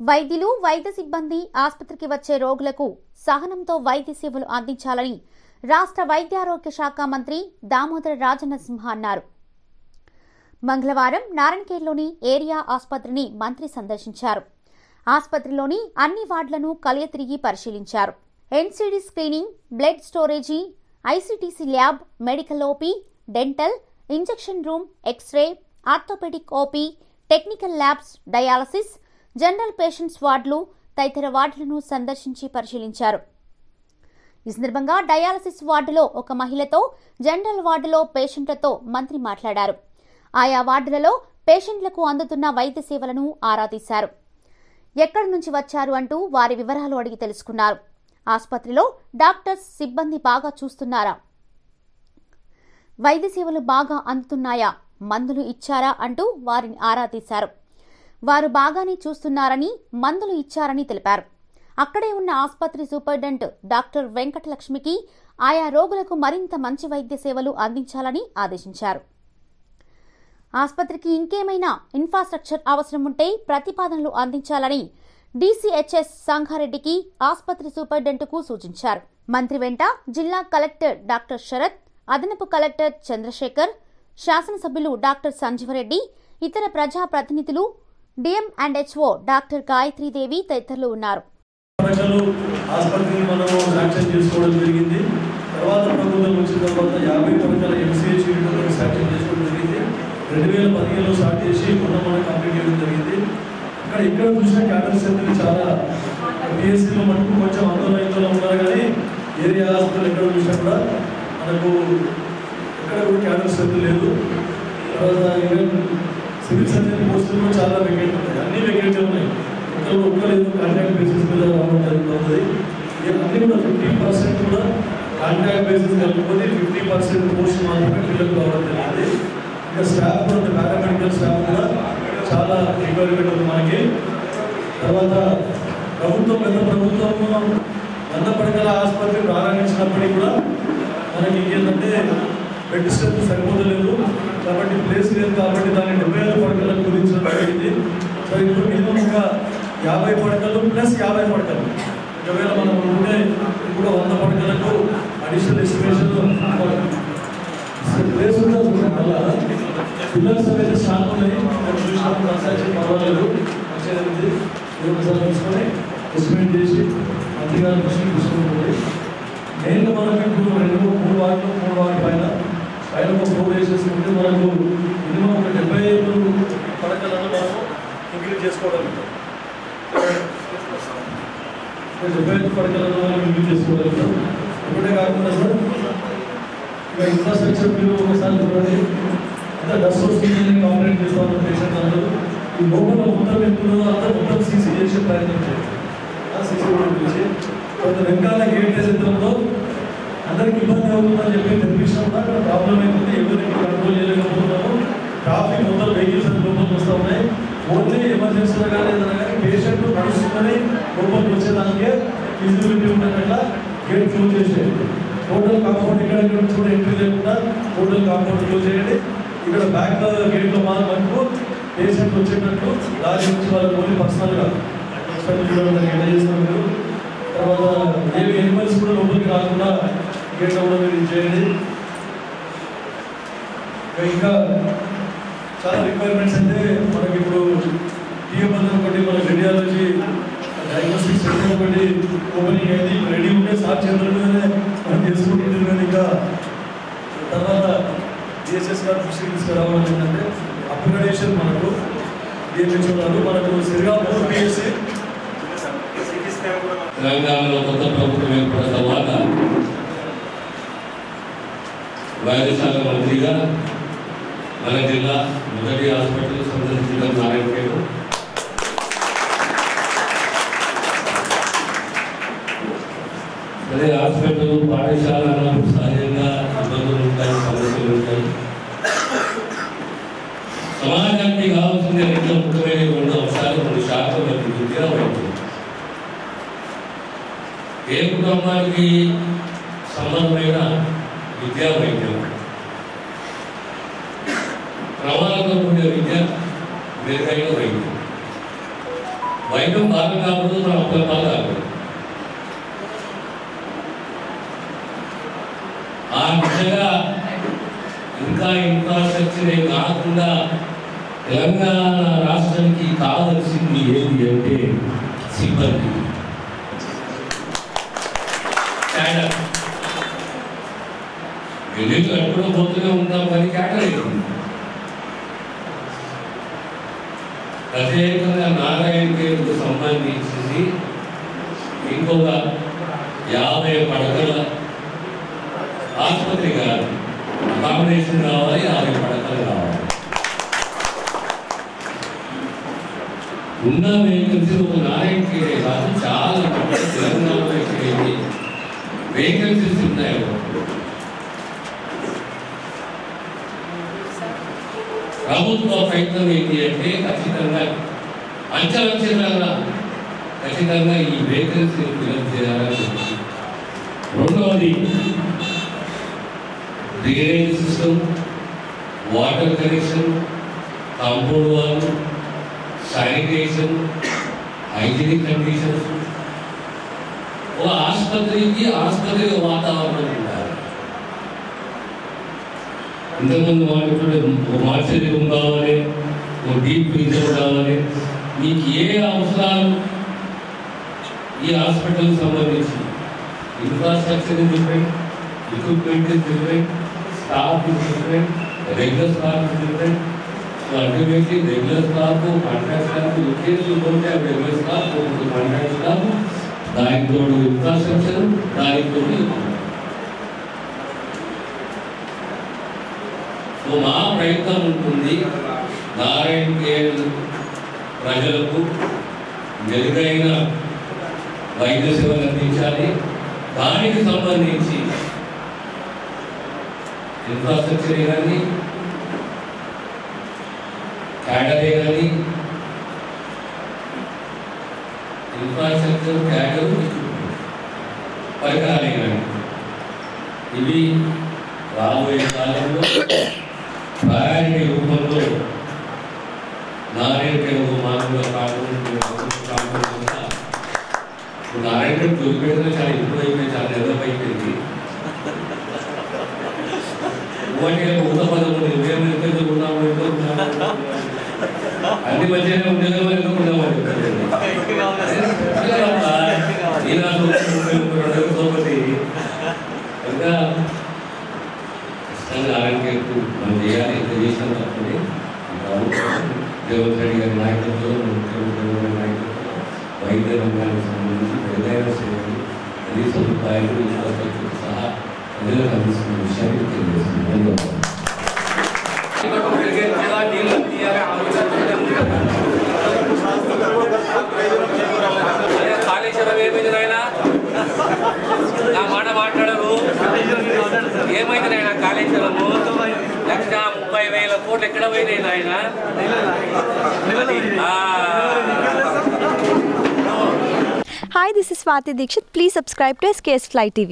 వైద్యులు, వైద్య సిబ్బంది ఆసుపత్రికి వచ్చే రోగులకు సహనంతో వైద్య సేవలు అందించాలని రాష్ట్ర వైద్యారోగ్య శాఖ మంత్రి దామోదర రాజనరసింహ అన్నారు. మంగళవారం నారాయణఖేడ్లోని ఏరియా ఆసుపత్రిని మంత్రి సందర్శించారు. ఆసుపత్రిలోని అన్ని వార్డులను కలియతిరిగి పరిశీలించారు. NCD screening, blood storage, ICTC lab, medical OP, dental, injection room, X-ray, orthopaedic OP, technical labs, dialysis, general patients వార్డులు తదితర వార్డులను సందర్శించి పరిశీలించారు. ఈ సందర్భంగా డయాలసిస్ వార్డులో ఒక మహిళతో, జనరల్ వార్డులో పేషెంట్లతో మంత్రి మాట్లాడారు. ఆయా వార్డులలో పేషెంట్లకు అందుతున్న వైద్య సేవలను ఆరా తీశారు. ఎక్కడి నుంచి వచ్చారు అంటూ వారి వివరాలు అడిగి తెలుసుకున్నారు. ఆసుపత్రిలో డాక్టర్స్, సిబ్బంది బాగా చూస్తున్నారా, వైద్య సేవలు బాగా అందుతున్నాయా, మందులు ఇచ్చారా అంటూ వారిని ఆరా తీశారు. వారు బాగానే చూస్తున్నారని, మందులు ఇచ్చారని తెలిపారు. అక్కడే ఉన్న ఆసుపత్రి సూపరింటెండెంట్ డాక్టర్ వెంకటలక్ష్మికి ఆయా రోగులకు మరింత మంచి వైద్య సేవలు అందించాలని ఆదేశించారు. ఆసుపత్రికి ఇంకేమైనా ఇన్ఫ్రాస్ట్రక్చర్ అవసరం ఉంటే ప్రతిపాదనలు అందించాలని డీసీహెచ్ఎస్ సంగారెడ్డికి ఆసుపత్రి సూపరింటెండెంట్కు సూచించారు. మంత్రి వెంట జిల్లా కలెక్టర్ డాక్టర్ శరత్, అదనపు కలెక్టర్ చంద్రశేఖర్, శాసనసభ్యులు డాక్టర్ సంజీవరెడ్డి, ఇతర ప్రజాప్రతినిధులు, డిఎంఅండ్హెచ్ఓ డాక్టర్ గాయత్రీదేవి తదితరులు ఉన్నారు. తర్వాత ప్రభుత్వం వచ్చిన తర్వాత 50 పడకల ఎంసీహెచ్ యూనిట్లను శాంక్షన్ చేసుకోవడం జరిగింది. 2015లో స్టార్ట్ చేసి మనం కంప్లీట్ చేయడం జరిగింది. ఇక్కడ చూసిన క్యాడర్ సెంటర్ చాలా పిఎస్సీలో మనకు కొంచెం ఆందోళనలో ఉన్నారు. కానీ ఏరియా హాస్పిటల్ ఎక్కడ చూసినా కూడా మనకు ఎక్కడ కూడా క్యాడర్ సెంటర్ లేదు. తర్వాత సివిల్ సర్జన్ పోస్టుల్లో చాలా వేకెంట్ ఉన్నాయి, అన్ని వేకెంట్ ఉన్నాయి. ఒక్కలేదు కాంట్రాక్ట్ బేసిస్ మీద రావడం జరుగుతుంది. అన్ని కూడా 50% కూడా కాంట్రాక్ట్ బేసిస్ కలుపుకొని 50% పోస్ట్ మాత్రమే ఫిల్అప్ కావడం జరిగింది. ఇంకా స్టాఫ్ కూడా పారామెడికల్ స్టాఫ్ కూడా చాలా రిక్వైర్మెంట్ ఉంది మనకి. తర్వాత ప్రభుత్వం పెద్ద ప్రభుత్వం 100 పడకల ఆసుపత్రి ప్రారంభించినప్పటికీ కూడా మనకి ఏంటంటే బెడ్ స్ట్రెంత్ సరిపోతలేదు. కాబట్టి ప్లేస్ లేదు. కాబట్టి దాన్ని 75 పడకలకు కుదించడం జరిగింది. సో ఇప్పుడు మినిమం ఒక 50 పడకలు ప్లస్ 50 పడకలు. ఒకవేళ మనం ఉంటే ఇప్పుడు 100 పడకలకు అడిషనల్ ఎస్టిమేషన్ ప్లేస్ ఉంటుంది. మళ్ళా పిల్లర్స్ అయితే స్టాక్ ఉన్నాయి, చూసినప్పుడు కన్స్ట్రక్షన్ పర్వాలేదు, వచ్చేది ఒకసారి తీసుకొని ఎస్టిమేట్ చేసి మంత్రి గారి దృష్టికి తీసుకుంటుంది. మెయిన్గా మనం ఇప్పుడు 2-3 వార్డు పైన ఒక ఫ్లోర్ వేసేసుకుంటే మనకు మినిమం ఒక 75 పడకలను మనము ఇంక్రీజ్ చేసుకోగలుగుతాం. 75 పడకలను మనం ఇంక్రీజ్ చేసుకోగలుగుతాం. ఇప్పుడే కాకుండా సార్ ఇక ఇన్ఫ్రాస్ట్రక్చర్ మీరు ఒకసారి చూడండి. అంతా డస్ట్ వస్తుందని కాంప్లైంట్ చేస్తాను పేషెంట్ అందరూ. ఈ లోపల మొత్తం ఎంతుందో అంతా మొత్తం సీసీ చేసే ప్రయత్నం చేయండి. సీసీ కూడా పిలిచి కొంత వెనకాల గేట్ వేసేందులో అందరికి ఇబ్బంది అవుతుందని చెప్పి తెలిపించినా కూడా అక్కడ ప్రాబ్లం అవుతుంది. ఎవరికి కంట్రోల్ చేయలేకపోతున్నాము. ట్రాఫిక్ మొత్తం వెహికల్స్ అని లోపలికి వస్తూ ఉన్నాయి. ఓన్లీ ఎమర్జెన్సీలో కానీ ఏదైనా కానీ పేషెంట్ నడుస్తుందని లోపలికి వచ్చేదానికే ఫిజిబిలిటీ ఉండేటట్లా గేట్ క్లోజ్ చేసేయండి. టోటల్ కాంపౌండ్ ఇక్కడ నుంచి కూడా ఎంట్రీ లేకుండా టోటల్ కాంపౌండ్ క్లోజ్ చేయండి. ఇక్కడ బ్యాక్ గేట్లో మనకు పేషెంట్ వచ్చేటట్టు దాని నుంచి వాళ్ళకి ఓన్లీ పర్సనల్గా చూడడం ఎలా చేస్తున్నారు మీరు. తర్వాత ఏవి ఎనిమల్స్ కూడా లోపలికి రాకుండా గేట్లో కూడా మీరు చేయండి. ఇంకా చాలా రిక్వైర్మెంట్స్ అంటే మనకి ఇప్పుడు టీఎంఎల్ ఒకటి, మన రేడియాలజీ డయాగ్నోస్టిక్ సెంటర్ ఒకటి ఓపెనింగ్ అయింది. రెడీ ఉంటే సార్ చేతుల మీదనే మనం తెలుసుకుంటుంది. ఇంకా తర్వాత డిఎస్ఎస్ గారు దృష్టికి తీసుకురావడం ఏంటంటే అప్గ్రేడేషన్ మనకు డిఎంహెచ్ఓ గారు మనకు సరిగా 3 పిఎస్సీ తెలంగాణలో కొత్త ప్రభుత్వం ఏర్పడిన తర్వాత వైద్య శాఖ మంత్రిగా మన జిల్లా మొదటి హాస్పిటల్ సందర్శించడం నారాయణఖేడ్. అదే హాస్పిటల్, పాఠశాలలో సహజంగా ఇబ్బందులు ఉంటాయి, సమస్యలు ఉంటాయి. సమాజానికి కావాల్సిన 2 ముఖ్యమైన 2 అంశాలు 2 శాఖలు విద్యా, వైద్యం. ఏ కుటుంబానికి సంబంధమైన విద్యా, వైద్యం, ప్రమాణంతో కూడిన విద్య, మెరుగైన వైద్యం. వైద్యం బాగా కాకూడదు, మన అప్పుల బాగా కాకూడదు. ఆ విధంగా ఇంకా ఇన్ఫ్రాస్ట్రక్చరే కాకుండా తెలంగాణ రాష్ట్రానికి కావాల్సింది ఏంటి అంటే సిబ్బంది, క్యాడర్. ఢిల్లీలో ఎప్పుడో పోతూనే ఉంటాం కానీ క్యాడర్ అవుతుంది. ప్రత్యేకంగా నారాయణ గేట్కు సంబంధించింది ఇంకొక 50 పడకల ఆసుపత్రి కాదు, అకామిడేషన్ కావాలి, 50 పడకలు కావాలి. ఉన్న వేకెన్సీ ఒక నారాయణ గేటే కాదు, చాలా తెలంగాణలో ఎక్కడైతే వేకెన్సీస్ ఉన్నాయో ప్రభుత్వ ప్రయత్నం ఏంటి అంటే ఖచ్చితంగా అంచెలంచెలుగా ఖచ్చితంగా ఈ వేకెన్సీ ఫిలప్ చేయాలని చెప్పి. రెండవది drainage system, water connection, compound wall, sanitation, hygienic conditions. ఓ ఆసుపత్రి వాతావరణం ఉండాలి. ఇంతకుముందు వాళ్ళు ఒక మార్చరీ రూమ్ కావాలి, ఒక డీప్ ఫ్రీజర్ కావాలి. మీకు ఏ అవసరాలు ఈ హాస్పిటల్కి సంబంధించి infrastructure is different, equipment is different, staff is different, regular staff is different. So ultimately regular staff, contract staff, occasionally don't have regular staff, contract staff, దానికి తోడు ఇన్ఫ్రాస్ట్రక్చర్, దానికి తోడు. సో మా ప్రయత్నం ఉంటుంది నారాయణ కేర్ ప్రజలకు మెరుగైన వైద్య సేవలు అందించాలి. దానికి సంబంధించి ఇన్ఫ్రాస్ట్రక్చరే కానీ, క్యాడరే కానీ, ఇన్ఫ్రాస్ట్రక్చర్, క్యాడర్, పరికరాలే కానీ ఇవి రాబోయే కాలంలో ప్రయారిటీ రూపంలో నారాయణ మామూలుగా కాకుండా నారాయణ దొరికిపోయినా చాలా ఎక్కువ అయిపోయి, చాలా డెవలప్ అయిపోయింది. ఊత పదము అన్ని మధ్యలో ఉద్యోగం ఎందుకున్నామని ఇంకా నారాయణకు మనం చేయాలి. ఎంత చేసినా తప్పని రేవంత్ రెడ్డి గారి నాయకత్వంలో, ముఖ్యమంత్రి గారి నాయకత్వంలో వైద్య రంగానికి సంబంధించి మెరుగైన సేవలు, అన్ని సదుపాయాలు, ఇన్ఫ్రాస్ట్రక్చర్ సహా ప్రజలకు అందిస్తున్న విషయాన్ని తెలియజేస్తుంది. ధన్యవాదాలు. కాళేశ్వరం ఏమైంది నాయన? నా మాట మాట్లాడరు. ఏమైంది నాయన కాళేశ్వరము? 1,30,000 కోట్లు ఎక్కడ పోయినాయి నాయన? Hi, this is Swati Dikshit. Please subscribe to SKS Fly TV.